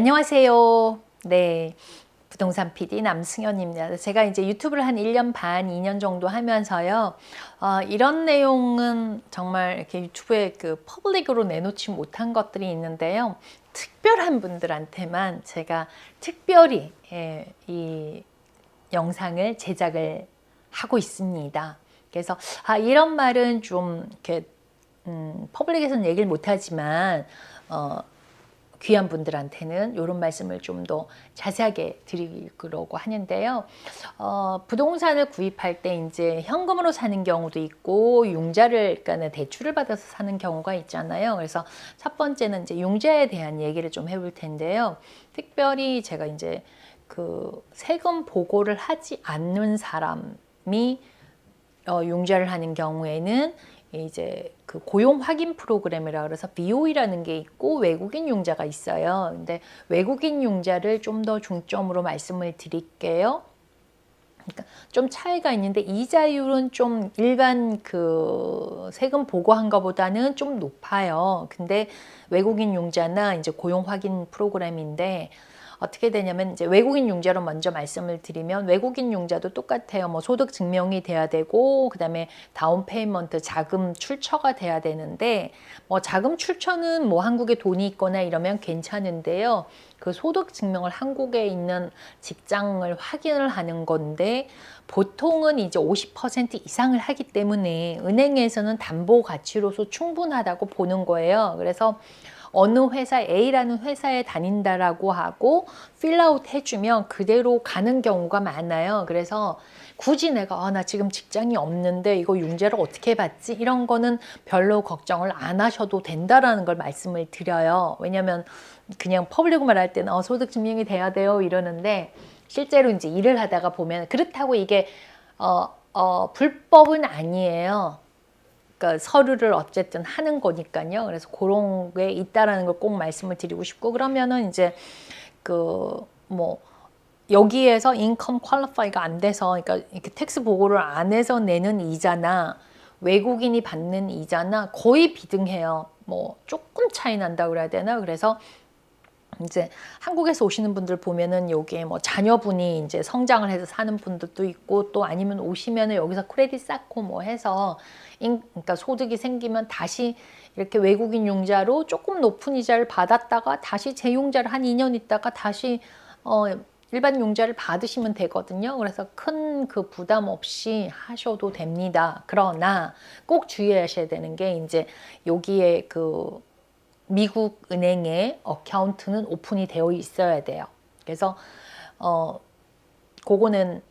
안녕하세요. 네. 부동산 PD 남승현입니다. 제가 이제 유튜브를 한 1년 반, 2년 정도 하면서요. 이런 내용은 정말 이렇게 유튜브에 그 퍼블릭으로 내놓지 못한 것들이 있는데요. 특별한 분들한테만 제가 특별히 이 영상을 제작을 하고 있습니다. 그래서 이런 말은 좀 이렇게 퍼블릭에서는 얘기를 못하지만 귀한 분들한테는 이런 말씀을 좀 더 자세하게 드리려고 하는데요. 부동산을 구입할 때 이제 현금으로 사는 경우도 있고 융자를 그러니까 대출을 받아서 사는 경우가 있잖아요. 그래서 첫 번째는 이제 융자에 대한 얘기를 좀 해볼 텐데요. 특별히 제가 이제 그 세금 보고를 하지 않는 사람이 융자를 하는 경우에는 이제 그 고용 확인 프로그램이라 그래서 BOE라는 게 있고 외국인 융자가 있어요. 근데 외국인 융자를 좀 더 중점으로 말씀을 드릴게요. 그러니까 좀 차이가 있는데 이자율은 좀 일반 그 세금 보고한 것보다는 좀 높아요. 근데 외국인 융자나 이제 고용 확인 프로그램인데 어떻게 되냐면 이제 외국인 융자로 먼저 말씀을 드리면 외국인 융자도 똑같아요. 뭐 소득 증명이 돼야 되고 그다음에 다운 페이먼트 자금 출처가 돼야 되는데 뭐 자금 출처는 뭐 한국에 돈이 있거나 이러면 괜찮은데요. 그 소득 증명을 한국에 있는 직장을 확인을 하는 건데 보통은 이제 50% 이상을 하기 때문에 은행에서는 담보 가치로서 충분하다고 보는 거예요. 그래서 어느 회사 A라는 회사에 다닌다라고 하고 필아웃 해주면 그대로 가는 경우가 많아요. 그래서 굳이 내가 나 지금 직장이 없는데 이거 융자를 어떻게 받지? 이런 거는 별로 걱정을 안 하셔도 된다라는 걸 말씀을 드려요. 왜냐면 그냥 퍼블릭 말할 때는 소득 증명이 돼야 돼요 이러는데 실제로 이제 일을 하다가 보면 그렇다고 이게 불법은 아니에요. 그러니까 서류를 어쨌든 하는 거니까요. 그래서 그런 게 있다라는 걸 꼭 말씀을 드리고 싶고 그러면은 이제 그 뭐 여기에서 인컴 퀄리파이가 안 돼서 그러니까 이렇게 텍스 보고를 안 해서 내는 이자나 외국인이 받는 이자나 거의 비등해요. 뭐 조금 차이 난다 그래야 되나? 그래서 이제 한국에서 오시는 분들 보면은 여기에 뭐 자녀분이 이제 성장을 해서 사는 분들도 있고 또 아니면 오시면은 여기서 크레딧 쌓고 뭐 해서 그러니까 소득이 생기면 다시 이렇게 외국인 융자로 조금 높은 이자를 받았다가 다시 재융자를 한 2년 있다가 다시 일반 융자를 받으시면 되거든요. 그래서 큰 그 부담 없이 하셔도 됩니다. 그러나 꼭 주의하셔야 되는 게 이제 여기에 그 미국 은행의 어카운트는 오픈이 되어 있어야 돼요. 그래서 그거는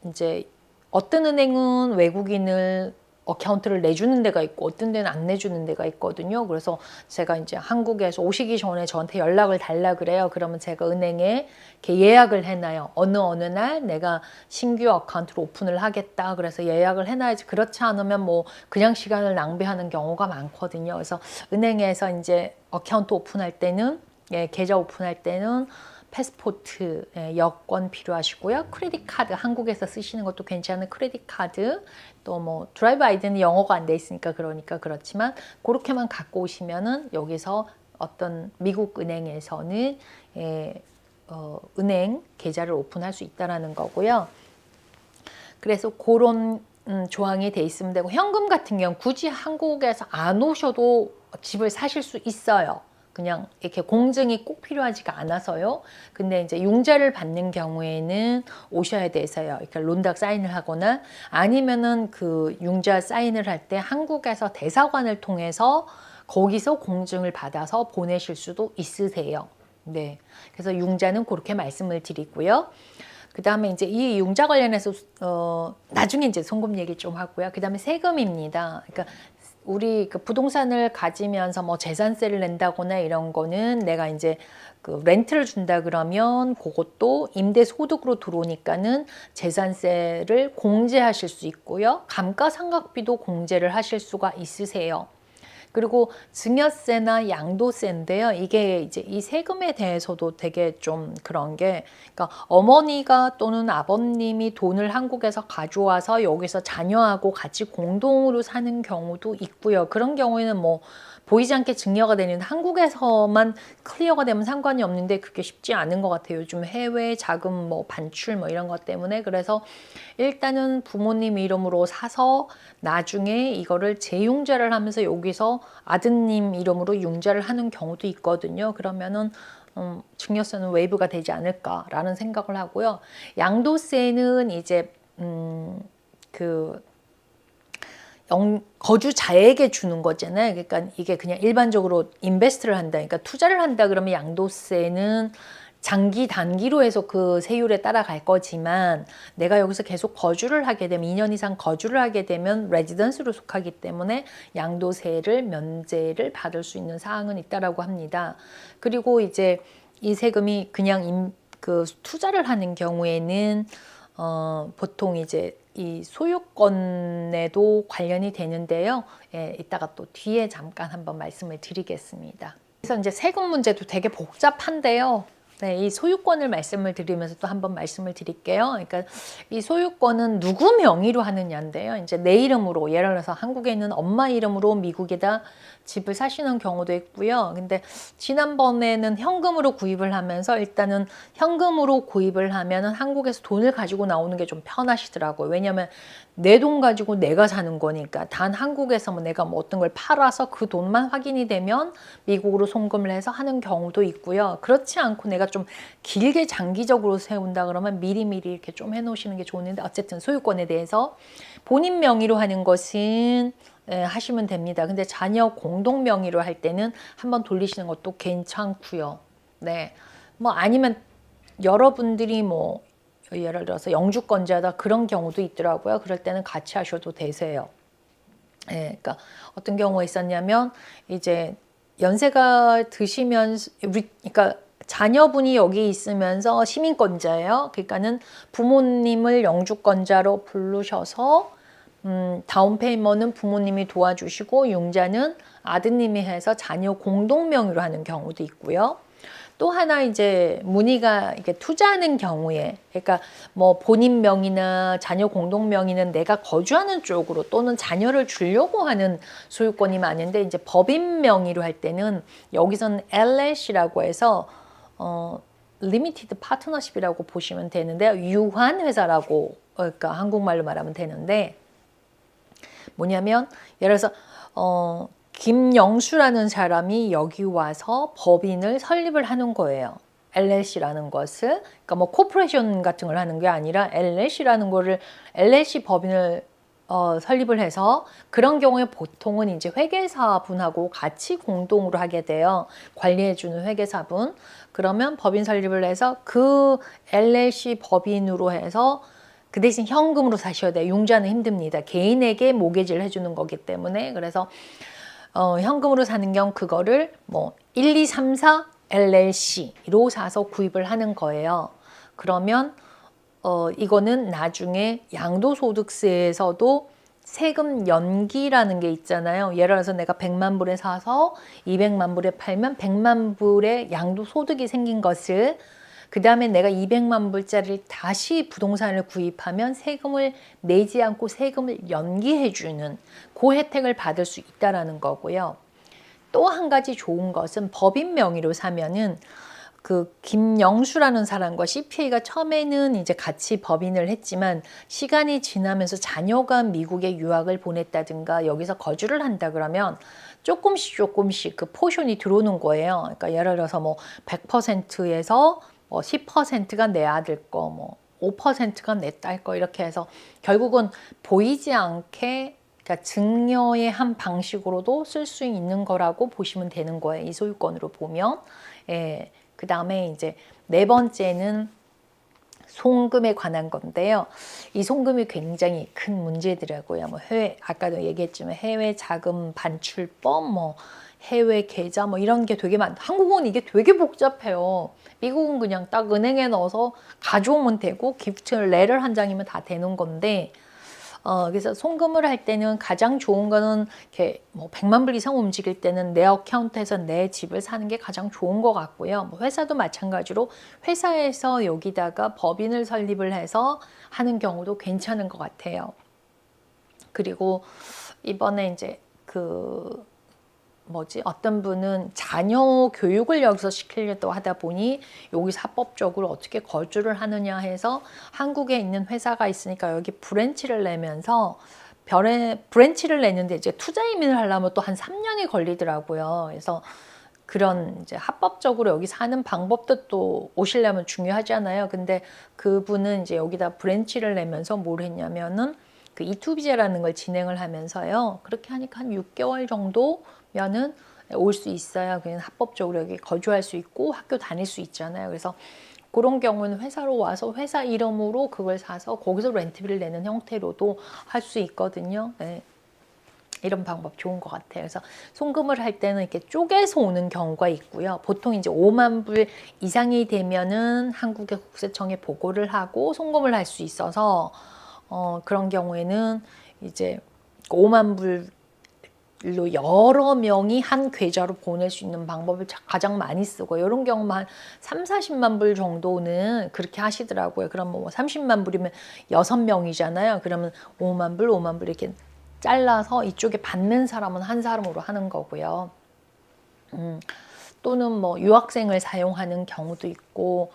이제 어떤 은행은 외국인을 어카운트를 내주는 데가 있고 어떤 데는 안 내주는 데가 있거든요. 그래서 제가 이제 한국에서 오시기 전에 저한테 연락을 달라 그래요. 그러면 제가 은행에 이렇게 예약을 해놔요. 어느 날 내가 신규 어카운트를 오픈을 하겠다. 그래서 예약을 해놔야지. 그렇지 않으면 뭐 그냥 시간을 낭비하는 경우가 많거든요. 그래서 은행에서 이제 어카운트 오픈할 때는 계좌 오픈할 때는 패스포트, 여권 필요하시고요. 크레딧 카드, 한국에서 쓰시는 것도 괜찮은 크레딧 카드, 또 뭐 드라이브 아이디는 영어가 안 돼 있으니까 그러니까 그렇지만 그렇게만 갖고 오시면은 여기서 어떤 미국 은행에서는 은행 계좌를 오픈할 수 있다라는 거고요. 그래서 그런 조항이 돼 있으면 되고 현금 같은 경우 굳이 한국에서 안 오셔도 집을 사실 수 있어요. 그냥 이렇게 공증이 꼭 필요하지가 않아서요. 근데 이제 융자를 받는 경우에는 오셔야 돼서요. 이렇게 론닥 사인을 하거나 아니면은 그 융자 사인을 할 때 한국에서 대사관을 통해서 거기서 공증을 받아서 보내실 수도 있으세요. 네. 그래서 융자는 그렇게 말씀을 드리고요. 그 다음에 이제 이 융자 관련해서 나중에 이제 송금 얘기 좀 하고요. 그 다음에 세금입니다. 그러니까 우리 그 부동산을 가지면서 뭐 재산세를 낸다거나 이런 거는 내가 이제 그 렌트를 준다 그러면 그것도 임대 소득으로 들어오니까는 재산세를 공제하실 수 있고요. 감가상각비도 공제를 하실 수가 있으세요. 그리고 증여세나 양도세인데요. 이게 이제 이 세금에 대해서도 되게 좀 그런 게, 그러니까 어머니가 또는 아버님이 돈을 한국에서 가져와서 여기서 자녀하고 같이 공동으로 사는 경우도 있고요. 그런 경우에는 뭐 보이지 않게 증여가 되는데 한국에서만 클리어가 되면 상관이 없는데 그게 쉽지 않은 것 같아요. 요즘 해외 자금 뭐 반출 뭐 이런 것 때문에. 그래서 일단은 부모님 이름으로 사서 나중에 이거를 재융자를 하면서 여기서 아드님 이름으로 융자를 하는 경우도 있거든요. 그러면은 증여세는 웨이브가 되지 않을까라는 생각을 하고요. 양도세는 이제 그 거주자에게 주는 거잖아요. 그러니까 이게 그냥 일반적으로 인베스트를 한다. 그러니까 투자를 한다 그러면 양도세는 장기 단기로 해서 그 세율에 따라갈 거지만 내가 여기서 계속 거주를 하게 되면 2년 이상 거주를 하게 되면 레지던스로 속하기 때문에 양도세를 면제를 받을 수 있는 사항은 있다라고 합니다. 그리고 이제 이 세금이 그냥 그 투자를 하는 경우에는 보통 이제 이 소유권에도 관련이 되는데요. 예, 이따가 또 뒤에 잠깐 한번 말씀을 드리겠습니다. 그래서 이제 세금 문제도 되게 복잡한데요. 네, 이 소유권을 말씀을 드리면서 또 한번 말씀을 드릴게요. 그러니까 이 소유권은 누구 명의로 하느냐인데요. 이제 내 이름으로, 예를 들어서 한국에 있는 엄마 이름으로 미국에다 집을 사시는 경우도 있고요. 근데 지난번에는 현금으로 구입을 하면서 일단은 현금으로 구입을 하면은 한국에서 돈을 가지고 나오는 게 좀 편하시더라고요. 왜냐면 내 돈 가지고 내가 사는 거니까. 단 한국에서 뭐 내가 뭐 어떤 걸 팔아서 그 돈만 확인이 되면 미국으로 송금을 해서 하는 경우도 있고요. 그렇지 않고 내가 좀 길게 장기적으로 세운다 그러면 미리미리 이렇게 좀 해놓으시는 게 좋은데, 어쨌든 소유권에 대해서 본인 명의로 하는 것은 하시면 됩니다. 근데 자녀 공동 명의로 할 때는 한번 돌리시는 것도 괜찮고요. 네, 뭐 아니면 여러분들이 뭐 예를 들어서 영주권자다 그런 경우도 있더라고요. 그럴 때는 같이 하셔도 되세요. 예, 그러니까 어떤 경우가 있었냐면 이제 연세가 드시면서, 그러니까 자녀분이 여기 있으면서 시민권자예요. 그러니까는 부모님을 영주권자로 부르셔서 다운 페이먼트는 부모님이 도와주시고 융자는 아드님이 해서 자녀 공동 명의로 하는 경우도 있고요. 또 하나 이제 문의가 이게 투자하는 경우에, 그러니까 뭐 본인 명의나 자녀 공동 명의는 내가 거주하는 쪽으로 또는 자녀를 주려고 하는 소유권이 많은데, 이제 법인 명의로 할 때는 여기서는 LLC라고 해서 리미티드 파트너십이라고 보시면 되는데요. 유한 회사라고, 그러니까 한국말로 말하면 되는데, 뭐냐면 예를 들어서 김영수라는 사람이 여기 와서 법인을 설립을 하는 거예요. LLC라는 것을. 그러니까 뭐 코퍼레이션 같은 걸 하는 게 아니라 LLC라는 거를, LLC 법인을 설립을 해서, 그런 경우에 보통은 이제 회계사분하고 같이 공동으로 하게 돼요. 관리해주는 회계사분. 그러면 법인 설립을 해서 그 LLC 법인으로 해서 그 대신 현금으로 사셔야 돼요. 융자는 힘듭니다. 개인에게 모기지를 해주는 거기 때문에. 그래서 현금으로 사는 경우 그거를 뭐 1, 2, 3, 4 LLC로 사서 구입을 하는 거예요. 그러면 이거는 나중에 양도소득세에서도 세금 연기라는 게 있잖아요. 예를 들어서 내가 100만 불에 사서 200만 불에 팔면 100만 불의 양도소득이 생긴 것을, 그 다음에 내가 200만 불짜리를 다시 부동산을 구입하면 세금을 내지 않고 세금을 연기해주는 그 혜택을 받을 수 있다는 거고요. 또 한 가지 좋은 것은 법인 명의로 사면은 그 김영수라는 사람과 CPA가 처음에는 이제 같이 법인을 했지만 시간이 지나면서 자녀가 미국에 유학을 보냈다든가 여기서 거주를 한다 그러면 조금씩 그 포션이 들어오는 거예요. 그러니까 예를 들어서 뭐 100%에서 뭐 10%가 내 아들 거, 뭐 5%가 내 딸 거, 이렇게 해서 결국은 보이지 않게, 그러니까 증여의 한 방식으로도 쓸 수 있는 거라고 보시면 되는 거예요. 이 소유권으로 보면. 예. 그 다음에 이제 네 번째는 송금에 관한 건데요. 이 송금이 굉장히 큰 문제더라고요. 뭐 해외, 아까도 얘기했지만 해외 자금 반출법, 뭐 해외 계좌, 뭐 이런 게 되게 많다. 한국은 이게 되게 복잡해요. 미국은 그냥 딱 은행에 넣어서 가져오면 되고 기프트를 한 장이면 다 되는 건데, 그래서 송금을 할 때는 가장 좋은 거는 이렇게 뭐 100만 불 이상 움직일 때는 내 어카운트에서 내 집을 사는 게 가장 좋은 것 같고요. 뭐 회사도 마찬가지로 회사에서 여기다가 법인을 설립을 해서 하는 경우도 괜찮은 것 같아요. 그리고 이번에 이제 그 어떤 분은 자녀 교육을 여기서 시키려고 하다 보니 여기서 합법적으로 어떻게 거주를 하느냐 해서 한국에 있는 회사가 있으니까 여기 브랜치를 내면서 브랜치를 내는데 이제 투자 이민을 하려면 또 한 3년이 걸리더라고요. 그래서 그런 이제 합법적으로 여기 사는 방법도 또 오시려면 중요하잖아요. 근데 그분은 이제 여기다 브랜치를 내면서 뭘 했냐면은 그 E2 비자라는 걸 진행을 하면서요. 그렇게 하니까 한 6개월 정도면은 올 수 있어요. 그냥 합법적으로 여기 거주할 수 있고 학교 다닐 수 있잖아요. 그래서 그런 경우는 회사로 와서 회사 이름으로 그걸 사서 거기서 렌트비를 내는 형태로도 할 수 있거든요. 네. 이런 방법 좋은 것 같아요. 그래서 송금을 할 때는 이렇게 쪼개서 오는 경우가 있고요. 보통 이제 5만 불 이상이 되면은 한국의 국세청에 보고를 하고 송금을 할 수 있어서 그런 경우에는 이제 5만 불로 여러 명이 한 계좌로 보낼 수 있는 방법을 가장 많이 쓰고 이런 경우만 3, 40만 불 정도는 그렇게 하시더라고요. 그럼 뭐 30만 불이면 6명이잖아요. 그러면 5만 불, 5만 불 이렇게 잘라서 이쪽에 받는 사람은 한 사람으로 하는 거고요. 또는 뭐 유학생을 사용하는 경우도 있고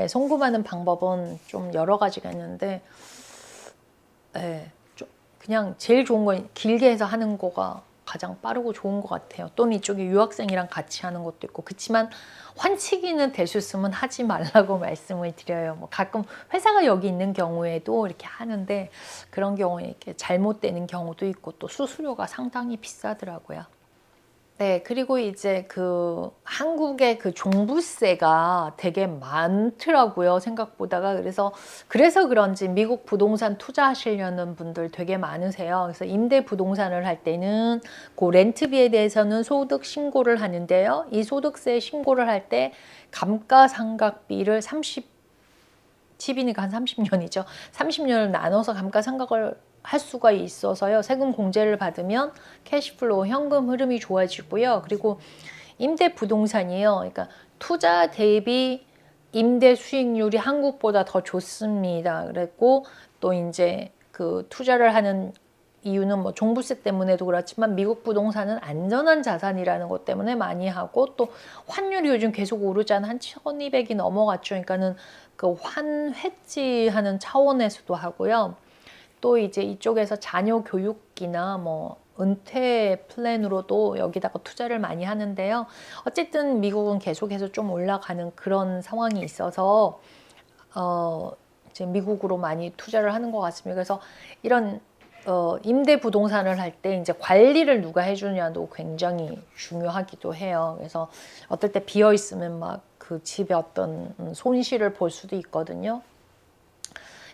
송금하는 방법은 좀 여러 가지가 있는데 좀 그냥 제일 좋은 건 길게 해서 하는 거가 가장 빠르고 좋은 것 같아요. 또는 이쪽에 유학생이랑 같이 하는 것도 있고 그렇지만 환치기는 될 수 있으면 하지 말라고 말씀을 드려요. 뭐 가끔 회사가 여기 있는 경우에도 이렇게 하는데 그런 경우에 이렇게 잘못되는 경우도 있고 또 수수료가 상당히 비싸더라고요. 네, 그리고 이제 그 한국의 그 종부세가 되게 많더라고요, 생각보다가. 그래서 그런지 미국 부동산 투자하시려는 분들 되게 많으세요. 그래서 임대 부동산을 할 때는 그 렌트비에 대해서는 소득 신고를 하는데요. 이 소득세 신고를 할 때 감가상각비를 10이니까 한 30년이죠. 30년을 나눠서 감가상각을 할 수가 있어서요. 세금 공제를 받으면 캐시플로우, 현금 흐름이 좋아지고요. 그리고 임대 부동산이요. 그러니까 투자 대비 임대 수익률이 한국보다 더 좋습니다. 그랬고 또 이제 그 투자를 하는 이유는 뭐 종부세 때문에도 그렇지만 미국 부동산은 안전한 자산이라는 것 때문에 많이 하고 또 환율이 요즘 계속 오르잖아. 한 1200이 넘어갔죠. 그러니까는 그 환회지하는 차원에서도 하고요. 또 이제 이쪽에서 자녀 교육이나 뭐 은퇴 플랜으로도 여기다가 투자를 많이 하는데요. 어쨌든 미국은 계속해서 좀 올라가는 그런 상황이 있어서 이제 미국으로 많이 투자를 하는 것 같습니다. 그래서 이런 임대 부동산을 할 때 이제 관리를 누가 해주냐도 굉장히 중요하기도 해요. 그래서 어떨 때 비어 있으면 막 그 집에 어떤 손실을 볼 수도 있거든요.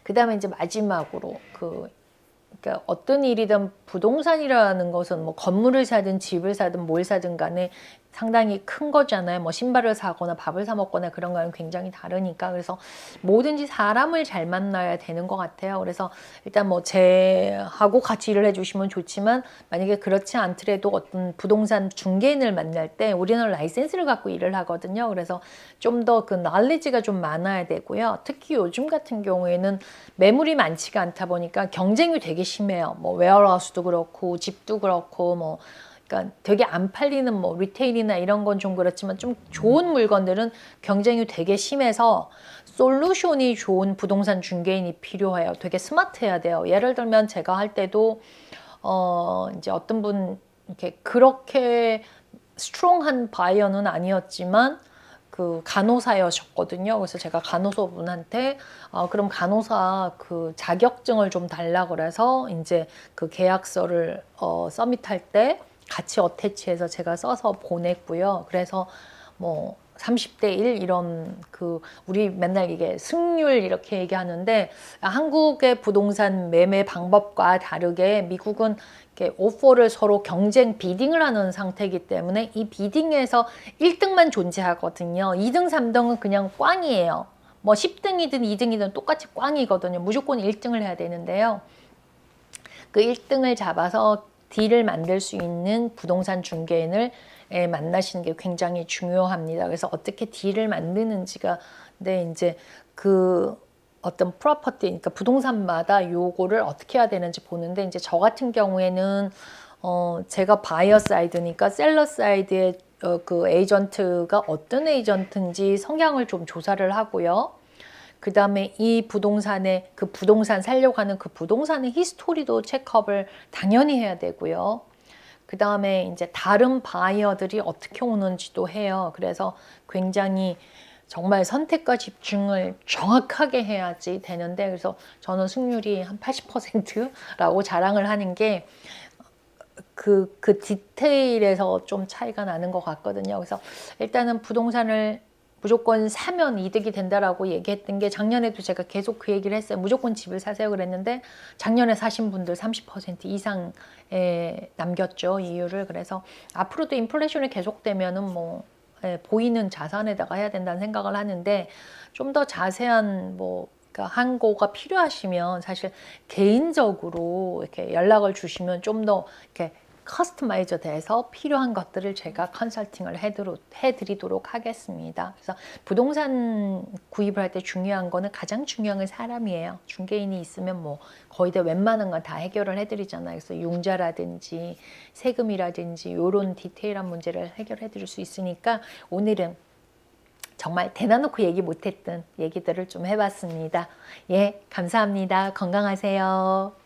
그 다음에 이제 마지막으로 그러니까 어떤 일이든 부동산이라는 것은 뭐 건물을 사든 집을 사든 뭘 사든 간에 상당히 큰 거잖아요. 뭐 신발을 사거나 밥을 사 먹거나 그런 거는 굉장히 다르니까. 그래서 뭐든지 사람을 잘 만나야 되는 것 같아요. 그래서 일단 뭐 제하고 같이 일을 해주시면 좋지만 만약에 그렇지 않더라도 어떤 부동산 중개인을 만날 때 우리는 라이센스를 갖고 일을 하거든요. 그래서 좀 더 그 knowledge가 좀 많아야 되고요. 특히 요즘 같은 경우에는 매물이 많지가 않다 보니까 경쟁이 되게 심해요. 뭐 웨어하우스도 그렇고 집도 그렇고 뭐 그러니까 되게 안 팔리는 뭐 리테일이나 이런 건 좀 그렇지만 좀 좋은 물건들은 경쟁이 되게 심해서 솔루션이 좋은 부동산 중개인이 필요해요. 되게 스마트해야 돼요. 예를 들면 제가 할 때도 이제 어떤 분 이렇게 그렇게 스트롱한 바이어는 아니었지만 그 간호사여셨거든요. 그래서 제가 간호사분한테 그럼 간호사 그 자격증을 좀 달라 그래서 이제 그 계약서를 서밋할 때 같이 어태치해서 제가 써서 보냈고요. 그래서 뭐 30대 1 이런 그 우리 맨날 이게 승률 이렇게 얘기하는데 한국의 부동산 매매 방법과 다르게 미국은 이렇게 오퍼를 서로 경쟁 비딩을 하는 상태이기 때문에 이 비딩에서 1등만 존재하거든요. 2등, 3등은 그냥 꽝이에요. 뭐 10등이든 2등이든 똑같이 꽝이거든요. 무조건 1등을 해야 되는데요. 그 1등을 잡아서 딜을 만들 수 있는 부동산 중개인을 만나시는 게 굉장히 중요합니다. 그래서 어떻게 딜을 만드는지가 이제 그 어떤 프로퍼티, 그러니까 부동산마다 요거를 어떻게 해야 되는지 보는데 이제 저 같은 경우에는 제가 바이어 사이드니까 셀러 사이드의 그 에이전트가 어떤 에이전트인지 성향을 좀 조사를 하고요. 그 다음에 이 부동산의 그 부동산 살려고 하는 그 부동산의 히스토리도 체크업을 당연히 해야 되고요. 그 다음에 이제 다른 바이어들이 어떻게 오는지도 해요. 그래서 굉장히 정말 선택과 집중을 정확하게 해야지 되는데, 그래서 저는 승률이 한 80%라고 자랑을 하는 게 그 디테일에서 좀 차이가 나는 것 같거든요. 그래서 일단은 부동산을 무조건 사면 이득이 된다라고 얘기했던 게, 작년에도 제가 계속 그 얘기를 했어요. 무조건 집을 사세요 그랬는데 작년에 사신 분들 30% 이상에 남겼죠, 이유를. 그래서 앞으로도 인플레이션이 계속되면은 뭐 보이는 자산에다가 해야 된다는 생각을 하는데, 좀 더 자세한 그러니까 항고가 필요하시면 사실 개인적으로 이렇게 연락을 주시면 좀 더 이렇게 커스터마이저 돼서 필요한 것들을 제가 컨설팅을 해드리도록 하겠습니다. 그래서 부동산 구입을 할 때 중요한 거는, 가장 중요한 건 사람이에요. 중개인이 있으면 뭐 거의 다 웬만한 건 다 해결을 해드리잖아요. 그래서 융자라든지 세금이라든지 이런 디테일한 문제를 해결해 드릴 수 있으니까, 오늘은 정말 대놔놓고 얘기 못했던 얘기들을 좀 해봤습니다. 예, 감사합니다. 건강하세요.